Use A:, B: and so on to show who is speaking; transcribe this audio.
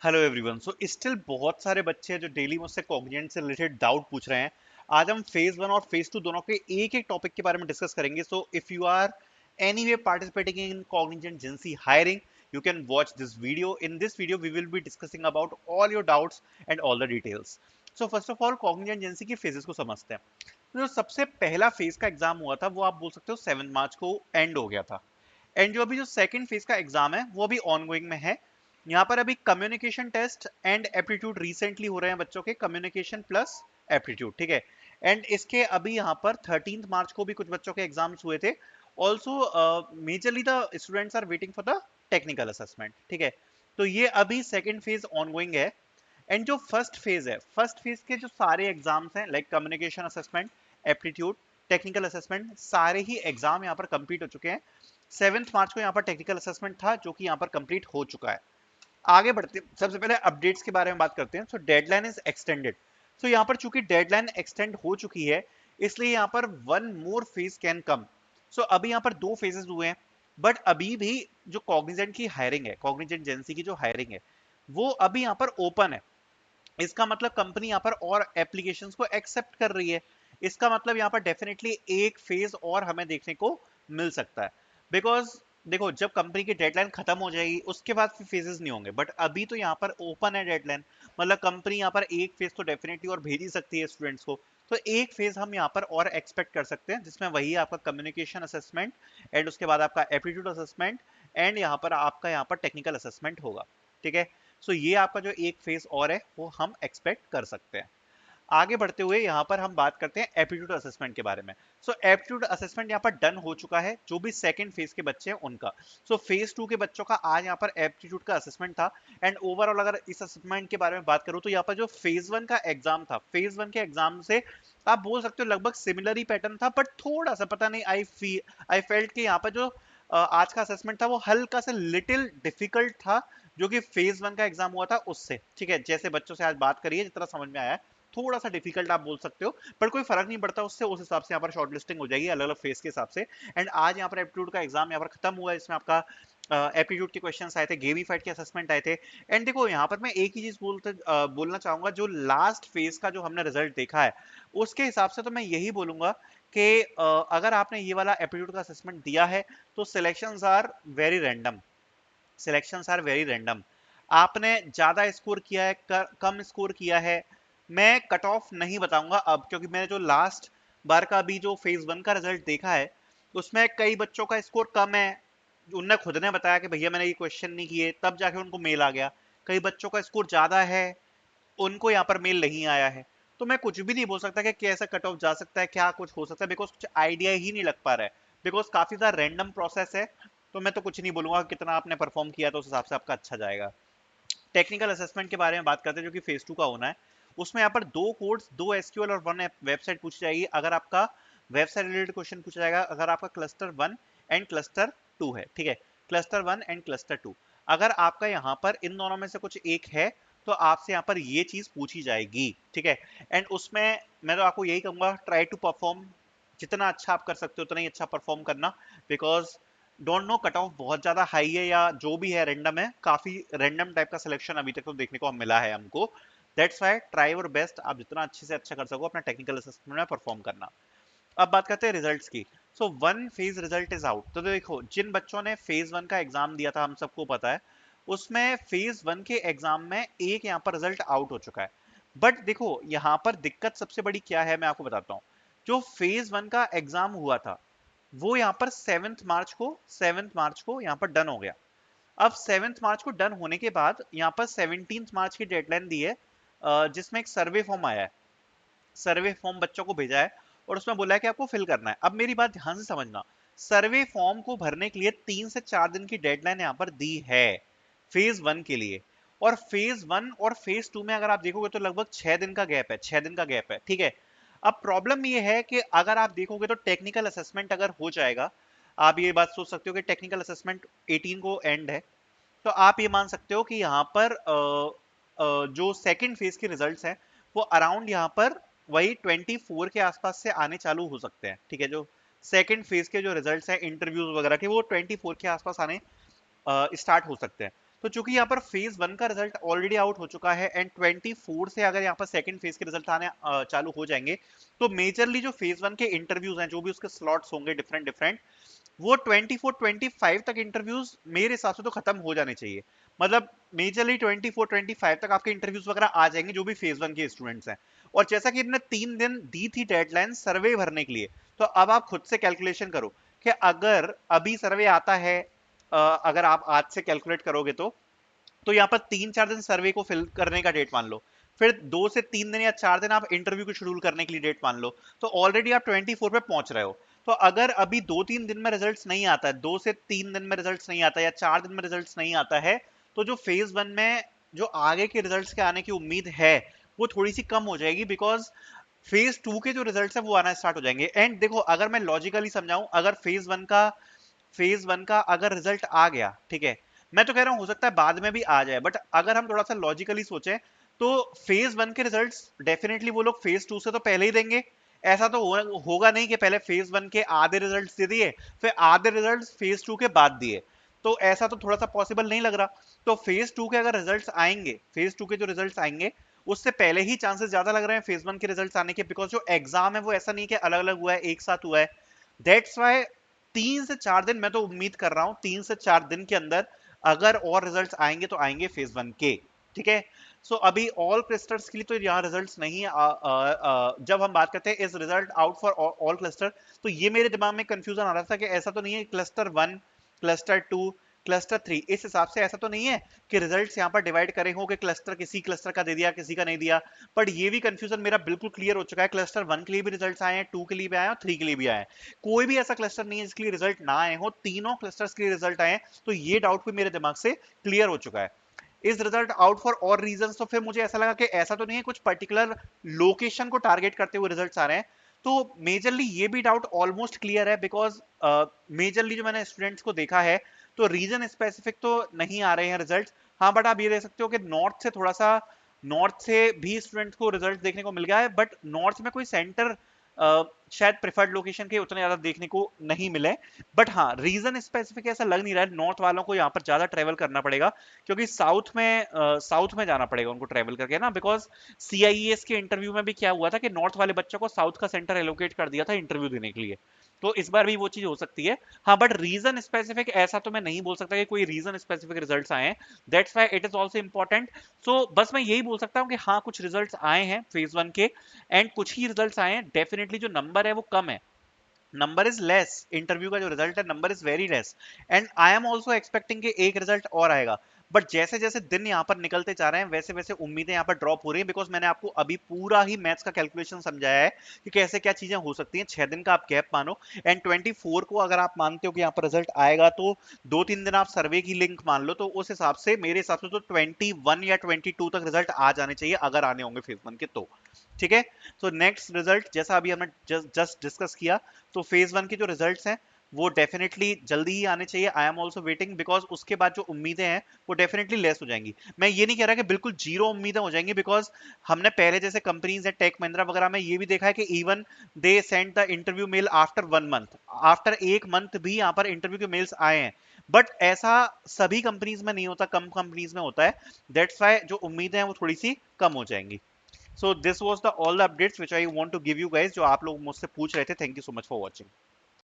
A: Hello everyone. So still बहुत सारे बच्चे हैं जो डेली मुझसे कॉग्निजेंट से रिलेटेड डाउट पूछ रहे हैं। आज हम फेज वन और फेज टू दोनों के एक एक टॉपिक के बारे में डिस्कस करेंगे। So if you are anyway participating in Cognizant GenC hiring, you can watch this video. In this video we will be discussing about all your doubts and all the details. So first of all कॉग्निजेंट जेंसी की फेजेस को समझते हैं। तो जो सबसे पहला फेज का एग्जाम हुआ था वो आप बोल सकते हो 7 मार्च को एंड हो गया था। एंड जो अभी जो सेकंड फेज का एग्जाम है वो अभी ऑनगोइंग में है। यहाँ पर अभी communication test and aptitude recently हो रहे हैं बच्चों के, कम्युनिकेशन प्लस एप्टीट्यूड, ठीक है। एंड इसके अभी यहाँ पर 13 मार्च को भी कुछ बच्चों के एग्जाम्स हुए थे। Also majorly the students are waiting for the technical assessment, ठीक है। तो ये अभी सेकेंड फेज ऑनगोइंग है। एंड जो फर्स्ट फेज है, फर्स्ट फेज के जो सारे एग्जाम्स हैं like communication assessment, aptitude, technical assessment, सारे ही एग्जाम यहाँ पर कंप्लीट हो चुके हैं। 7 मार्च को यहाँ पर टेक्निकल असेसमेंट था जो कि यहाँ पर कंप्लीट हो चुका है। आगे बढ़ते हैं, सबसे पहले अपडेट्स के बारे में बात करते हैं। सो डेडलाइन इज एक्सटेंडेड। सो यहाँ पर चूंकि डेडलाइन एक्सटेंड हो चुकी है इसलिए यहाँ पर one more phase can come. So अभी यहाँ पर दो फेजेस हुए हैं, बट अभी भी जो कॉग्निजेंट की हायरिंग है, कॉग्निजेंट एजेंसी की जो हायरिंग है वो अभी यहाँ पर ओपन है। इसका मतलब कंपनी यहाँ पर और एप्लीकेशंस को एक्सेप्ट कर रही है। इसका मतलब यहाँ पर डेफिनेटली एक फेज और हमें देखने को मिल सकता है। बिकॉज देखो, जब कंपनी की डेडलाइन खत्म हो जाएगी उसके बाद फिर फेजेस नहीं होंगे, बट अभी तो यहाँ पर ओपन है डेडलाइन। मतलब कंपनी यहाँ पर एक फेज तो डेफिनेटली और भेज ही सकती है स्टूडेंट्स को। तो एक फेज हम यहाँ पर और एक्सपेक्ट कर सकते हैं जिसमें वही आपका कम्युनिकेशन असेसमेंट एंड उसके बाद आपका एप्टीट्यूड असेसमेंट एंड यहाँ पर आपका यहाँ पर टेक्निकल असेसमेंट होगा, ठीक है। सो ये आपका जो एक फेज और है वो हम एक्सपेक्ट कर सकते हैं। आगे बढ़ते हुए यहाँ पर हम बात करते हैं एप्टीट्यूड असेसमेंट के बारे में। सो एप्टीट्यूड असेसमेंट यहाँ पर डन हो चुका है जो भी सेकंड फेज के बच्चे हैं उनका। सो फेज टू के बच्चों का आज यहाँ पर एप्टीट्यूड का असेसमेंट था। एंड ओवरऑल अगर इस असेसमेंट के बारे में बात करूँ तो यहाँ पर जो फेज वन का एग्जाम था, फेज वन के एग्जाम से आप बोल सकते हो लगभग सिमिलर ही पैटर्न था, बट थोड़ा सा पता नहीं, आई फेल्ट कि यहाँ पर जो आज का असेसमेंट था वो हल्का सा लिटिल डिफिकल्ट था जो कि फेज वन का एग्जाम हुआ था उससे, ठीक है। जैसे बच्चों से आज बात करिए जितना समझ में आया है, थोड़ा सा डिफिकल्ट आप बोल सकते हो, पर कोई फर्क नहीं पड़ता उससे, उस हिसाब से यहाँ पर शॉर्ट लिस्टिंग हो जाएगी अलग अलग फेस के हिसाब से। एंड आज यहाँ पर एप्टीट्यूड का एग्जाम यहाँ पर खत्म हुआ है, इसमें आपका एप्टीट्यूड के क्वेश्चंस आए थे, गेमीफाइड के असेसमेंट आए थे। एंड देखो यहाँ पर मैं एक ही चीज बोलना चाहूंगा, जो लास्ट फेज का जो हमने रिजल्ट देखा है उसके हिसाब से तो मैं यही बोलूंगा कि अगर आपने ये वाला एप्टीट्यूड का असेसमेंट दिया है तो selections are very random, selections are very random. आपने ज्यादा स्कोर किया है, कम स्कोर किया है, मैं कट ऑफ नहीं बताऊंगा अब, क्योंकि मैंने जो लास्ट बार का अभी जो फेज वन का रिजल्ट देखा है उसमें कई बच्चों का स्कोर कम है। उनने खुद ने बताया कि भैया मैंने ये क्वेश्चन नहीं किए, तब जाके उनको मेल आ गया। कई बच्चों का स्कोर ज्यादा है, उनको यहाँ पर मेल नहीं आया है। तो मैं कुछ भी नहीं बोल सकता कि कैसा कट ऑफ जा सकता है, क्या कुछ हो सकता है, बिकॉज कुछ आइडिया ही नहीं लग पा रहा है। बिकॉज काफी ज्यादा रैंडम प्रोसेस है। तो मैं तो कुछ नहीं बोलूंगा, कितना आपने परफॉर्म किया तो उस हिसाब से आपका अच्छा जाएगा। टेक्निकल असेसमेंट के बारे में बात करते हैं जो कि फेज टू का होना है। उसमें यहाँ पर दो कोड्स, दो एसक्यूएल और वन वेबसाइट पूछी जाएगी। अगर आपका वेबसाइट रिलेटेड क्वेश्चन पूछा जाएगा अगर आपका cluster one and cluster two है, ठीक है। Cluster one and cluster two, अगर आपका यहाँ पर इन दोनों में से कुछ एक है तो आपसे यहाँ पर ये चीज पूछी जाएगी, ठीक है। एंड उसमें मैं तो आपको यही कहूंगा, ट्राई टू परफॉर्म, जितना अच्छा आप कर सकते हो उतना ही अच्छा परफॉर्म करना। Because don't know cut off बहुत ज्यादा हाई है या जो भी है रैंडम है, काफी रैंडम टाइप का सिलेक्शन अभी तक तो देखने को मिला है हमको। That's why try your best, आप जितना अच्छे से अच्छा कर सको अपना टेक्निकल असेसमेंट में परफॉर्म करना। अब बात करते हैं रिजल्ट्स की। So one phase result is out. तो देखो, जिन बच्चों ने फेज वन का एग्जाम दिया था हम सबको पता है, उसमें फेज वन के एग्जाम में एक यहाँ पर रिजल्ट आउट हो चुका है। बट देखो यहाँ पर दिक्कत सबसे बड़ी क्या है मैं आपको बताता हूँ। जो फेज वन का एग्जाम हुआ था वो यहाँ पर 7th मार्च को यहाँ पर डन हो गया। अब 7th मार्च को डन होने के बाद यहाँ पर 17 मार्च की डेडलाइन दी है, जिसमें एक सर्वे फॉर्म आया है। सर्वे फॉर्म बच्चों को भेजा है और उसमें बोला है कि आपको फिल करना है। अब मेरी बात ध्यान से समझना, सर्वे फॉर्म को भरने के लिए 3 से 4 दिन की डेडलाइन यहाँ पर दी है फेज वन के लिए। और फेज वन और फेज टू में अगर आप देखोगे तो लगभग 6 दिन का गैप है, 6 दिन का गैप है, ठीक है। अब प्रॉब्लम ये है कि अगर आप देखोगे तो टेक्निकल असेसमेंट अगर हो जाएगा, आप ये बात सोच सकते हो कि टेक्निकल असेसमेंट 18 को एंड है, तो आप ये मान सकते हो कि यहाँ पर जो सेकंड फेज के रिजल्ट्स हैं वो अराउंड यहाँ पर वही 24 के आसपास से आने चालू हो सकते हैं, ठीक है। जो सेकंड फेज के जो रिजल्ट्स हैं इंटरव्यूज वगैरह के वो 24 के आसपास आने स्टार्ट हो सकते हैं। तो चूंकि यहाँ पर फेज 1 का रिजल्ट ऑलरेडी आउट हो चुका है एंड 24 से अगर यहाँ पर सेकंड फेज के रिजल्ट आने चालू हो जाएंगे, तो मेजरली जो फेज 1 के इंटरव्यूज हैं, जो भी उसके स्लॉट्स होंगे डिफरेंट डिफरेंट, वो 24-25 तक इंटरव्यूज मेरे हिसाब से तो खत्म हो जाने चाहिए। मतलब मेजरली 24-25 तक आपके इंटरव्यूज वगैरह आ जाएंगे जो भी फेज 1 के स्टूडेंट्स हैं। और जैसा कि इन्होंने 3 दिन दी थी डेडलाइन सर्वे भरने के लिए, तो अब आप खुद से कैलकुलेशन करो कि अगर अभी सर्वे आता है, अगर आप आज से कैलकुलेट करोगे तो यहाँ पर 3-4 दिन सर्वे को फिल करने का डेट मान लो, फिर 2 से 3 दिन या 4 दिन आप इंटरव्यू को शेड्यूल करने के लिए डेट मान लो, तो ऑलरेडी आप 24 पे पहुंच रहे हो। तो अगर अभी 2-3 दिन में रिजल्ट्स नहीं आता है, 2 से 3 दिन में रिजल्ट्स नहीं आता है, या 4 दिन में रिजल्ट्स नहीं आता है, तो जो फेज 1 में जो आगे के रिजल्ट्स के आने की उम्मीद है वो थोड़ी सी कम हो जाएगी, बिकॉज फेज 2 के जो रिजल्ट्स है वो आना स्टार्ट हो जाएंगे। एंड देखो, अगर मैं लॉजिकली समझाऊं, अगर फेज 1 का अगर रिजल्ट आ गया, ठीक है, मैं तो कह रहा हूं हो सकता है बाद में भी आ जाए, बट अगर हम थोड़ा सा लॉजिकली सोचें तो फेज 1 के रिजल्ट्स डेफिनेटली वो लोग फेज 2 से तो पहले ही देंगे। ऐसा तो होगा नहीं कि पहले फेज 1 के आधे रिजल्ट्स दे दिए फिर आधे रिजल्ट्स फेज 2 के बाद दिए, तो ऐसा तो थोड़ा सा पॉसिबल नहीं लग रहा। तो फेज 2 के अगर रिजल्ट्स आएंगे, फेज 2 के जो रिजल्ट्स आएंगे उससे पहले ही चांसेस ज्यादा लग रहे हैं फेज 1 के रिजल्ट्स आने के, बिकॉज जो एग्जाम है वो ऐसा नहीं कि अलग अलग हुआ है, एक साथ हुआ है। दैट्स वाई 3 से 4 दिन मैं तो उम्मीद कर रहा हूं, 3 से 4 दिन के अंदर अगर और रिजल्ट्स आएंगे तो आएंगे फेज 1 के। ठीक है, सो अभी ऑल क्लस्टर्स के लिए तो यहाँ रिजल्ट्स नहीं है। जब हम बात करते हैं इस result out for all cluster, तो ये मेरे दिमाग में कंफ्यूजन आ रहा था कि ऐसा तो नहीं है क्लस्टर 1, क्लस्टर 2, क्लस्टर 3, इस हिसाब से ऐसा तो नहीं है कि रिजल्ट्स यहाँ पर डिवाइड करे हो कि क्लस्टर किसी क्लस्टर का दे दिया किसी का नहीं दिया। बट ये भी कंफ्यूजन मेरा बिल्कुल क्लियर हो चुका है, क्लस्टर 1 के लिए भी रिजल्ट्स आए हैं, 2 के लिए भी आए हैं और 3 के लिए भी आए हैं। कोई भी ऐसा क्लस्टर नहीं है जिसके लिए रिजल्ट ना आए हो, तीनों क्लस्टर्स के लिए रिजल्ट आए हैं। तो ये डाउट भी मेरे दिमाग से क्लियर हो चुका है। इस रिजल्ट आउट फॉर और रीजंस, तो फिर मुझे ऐसा लगा कि ऐसा तो नहीं है कुछ पर्टिकुलर लोकेशन को टारगेट करते हुए रिजल्ट्स आ रहे हैं। तो मेजरली ये भी डाउट ऑलमोस्ट क्लियर है, बिकॉज मेजरली जो मैंने स्टूडेंट्स को देखा है तो रीजन स्पेसिफिक तो नहीं आ रहे हैं रिजल्ट। हाँ, बट आप ये देख सकते हो कि नॉर्थ से भी स्टूडेंट्स को रिजल्ट देखने को मिल गया है, बट नॉर्थ में कोई सेंटर शायद प्रेफर्ड लोकेशन के उतने ज्यादा देखने को नहीं मिले। बट हाँ, रीजन स्पेसिफिक ऐसा लग नहीं रहा है, नॉर्थ वालों को यहाँ पर ज्यादा ट्रेवल करना पड़ेगा, क्योंकि साउथ में जाना पड़ेगा उनको ट्रेवल करके ना, बिकॉज सीआईएस के इंटरव्यू में भी क्या हुआ था कि नॉर्थ वाले बच्चों को साउथ का सेंटर एलोकेट कर दिया था इंटरव्यू देने के लिए। तो इस बार भी वो चीज हो सकती है। हाँ, बट रीजन स्पेसिफिक ऐसा तो मैं नहीं बोल सकता कि कोई रीजन स्पेसिफिक रिजल्ट्स आए हैं। That's why it is also important. So बस मैं यही बोल सकता हूँ कि हाँ, कुछ रिजल्ट्स आए हैं फेज 1 के, एंड कुछ ही रिजल्ट्स आए हैं, डेफिनेटली जो नंबर है वो कम है, नंबर इज लेस, इंटरव्यू का जो रिजल्ट है number is very less. And I am also expecting कि एक रिजल्ट और आएगा। बट जैसे जैसे दिन यहाँ पर निकलते जा रहे हैं वैसे वैसे उम्मीदें यहाँ पर ड्रॉप हो रही है, बिकॉज मैंने आपको अभी पूरा ही मैथ्स का कैलकुलेशन समझाया है कि कैसे क्या चीजें हो सकती हैं। 6 दिन का आप गैप मानो, एंड 24 को अगर आप मानते हो कि यहाँ पर रिजल्ट आएगा, तो 2-3 दिन आप सर्वे की लिंक मान लो, तो उस हिसाब से मेरे हिसाब से तो 21 या 22 तक रिजल्ट आ जाने चाहिए, अगर आने होंगे फेज 1 के तो। ठीक है, तो नेक्स्ट रिजल्ट जैसा अभी हमने जस्ट डिस्कस किया, तो फेज 1 के जो रिजल्ट्स हैं वो डेफिनेटली जल्दी ही आने चाहिए। I am also waiting, because उसके बाद जो उम्मीदें हैं वो डेफिनेटली लेस हो जाएंगी। मैं ये नहीं कह रहा कि बिल्कुल जीरो उम्मीदें हो जाएंगी, बिकॉज हमने पहले जैसे कंपनीज है टेक महिंद्रा वगैरह में ये भी देखा है कि even they send the interview mail after 1 month, after 1 month भी यहाँ पर इंटरव्यू के मेल्स आए हैं। बट ऐसा सभी कंपनीज में नहीं होता, कम कंपनीज में होता है। दैट्स वाई जो उम्मीदें हैं वो थोड़ी सी कम हो जाएंगी। So this was the all the updates which I want to give you guys, जो आप लोग मुझसे पूछ रहे थे। Thank you so much for watching.